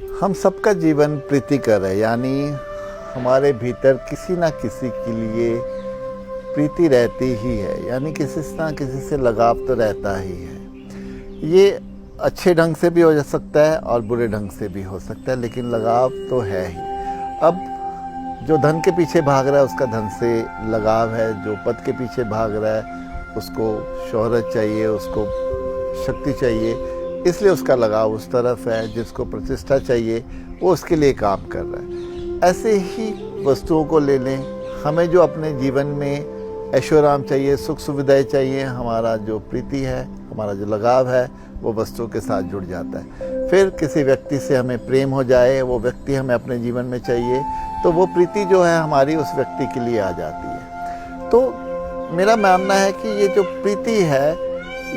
हम सबका जीवन प्रीतिकर है, यानी हमारे भीतर किसी ना किसी के लिए प्रीति रहती ही है, यानी किसी ना किसी से लगाव तो रहता ही है। ये अच्छे ढंग से भी हो सकता है और बुरे ढंग से भी हो सकता है, लेकिन लगाव तो है ही। अब जो धन के पीछे भाग रहा है उसका धन से लगाव है, जो पद के पीछे भाग रहा है उसको शोहरत चाहिए, उसको शक्ति चाहिए, इसलिए उसका लगाव उस तरफ है। जिसको प्रतिष्ठा चाहिए वो उसके लिए काम कर रहा है। ऐसे ही वस्तुओं को ले लें, हमें जो अपने जीवन में ऐशोआराम चाहिए, सुख सुविधाएं चाहिए, हमारा जो प्रीति है, हमारा जो लगाव है वो वस्तुओं के साथ जुड़ जाता है। फिर किसी व्यक्ति से हमें प्रेम हो जाए, वो व्यक्ति हमें अपने जीवन में चाहिए, तो वो प्रीति जो है हमारी उस व्यक्ति के लिए आ जाती है। तो मेरा मानना है कि ये जो प्रीति है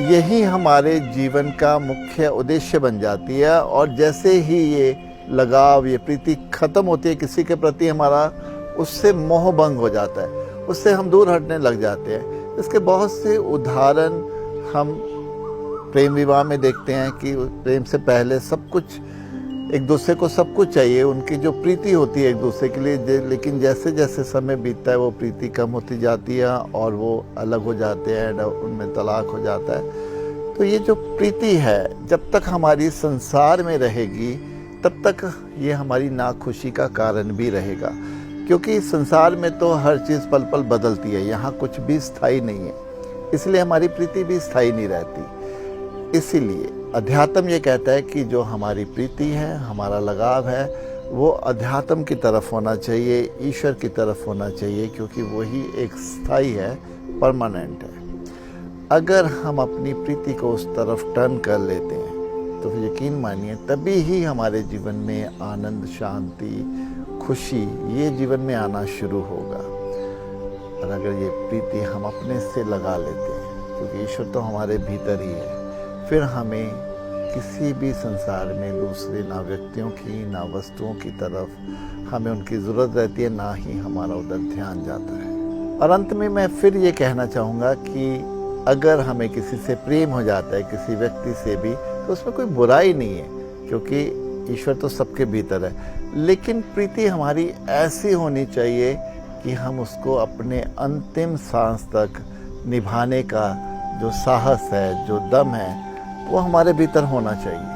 यही हमारे जीवन का मुख्य उद्देश्य बन जाती है, और जैसे ही ये लगाव, ये प्रीति खत्म होती है किसी के प्रति, हमारा उससे मोह भंग हो जाता है, उससे हम दूर हटने लग जाते हैं। इसके बहुत से उदाहरण हम प्रेम विवाह में देखते हैं कि प्रेम से पहले सब कुछ, एक दूसरे को सब कुछ चाहिए, उनकी जो प्रीति होती है एक दूसरे के लिए, लेकिन जैसे जैसे समय बीतता है वो प्रीति कम होती जाती है और वो अलग हो जाते हैं, उनमें तलाक हो जाता है। तो ये जो प्रीति है जब तक हमारी संसार में रहेगी तब तक ये हमारी नाखुशी का कारण भी रहेगा, क्योंकि संसार में तो हर चीज़ पल पल बदलती है, यहाँ कुछ भी स्थायी नहीं है, इसलिए हमारी प्रीति भी स्थायी नहीं रहती। इसीलिए अध्यात्म ये कहता है कि जो हमारी प्रीति है, हमारा लगाव है, वो अध्यात्म की तरफ होना चाहिए, ईश्वर की तरफ होना चाहिए, क्योंकि वही एक स्थायी है, परमानेंट है। अगर हम अपनी प्रीति को उस तरफ टर्न कर लेते हैं तो यकीन मानिए तभी ही हमारे जीवन में आनंद, शांति, खुशी ये जीवन में आना शुरू होगा। और अगर ये प्रीति हम अपने से लगा लेते हैं, क्योंकि ईश्वर तो हमारे भीतर ही है, फिर हमें किसी भी संसार में दूसरे ना व्यक्तियों की, ना वस्तुओं की तरफ हमें उनकी ज़रूरत रहती है, ना ही हमारा उधर ध्यान जाता है। और अंत में मैं फिर ये कहना चाहूँगा कि अगर हमें किसी से प्रेम हो जाता है, किसी व्यक्ति से भी, तो उसमें कोई बुराई नहीं है, क्योंकि ईश्वर तो सबके भीतर है। लेकिन प्रीति हमारी ऐसी होनी चाहिए कि हम उसको अपने अंतिम सांस तक निभाने का जो साहस है, जो दम है, वो हमारे भीतर होना चाहिए।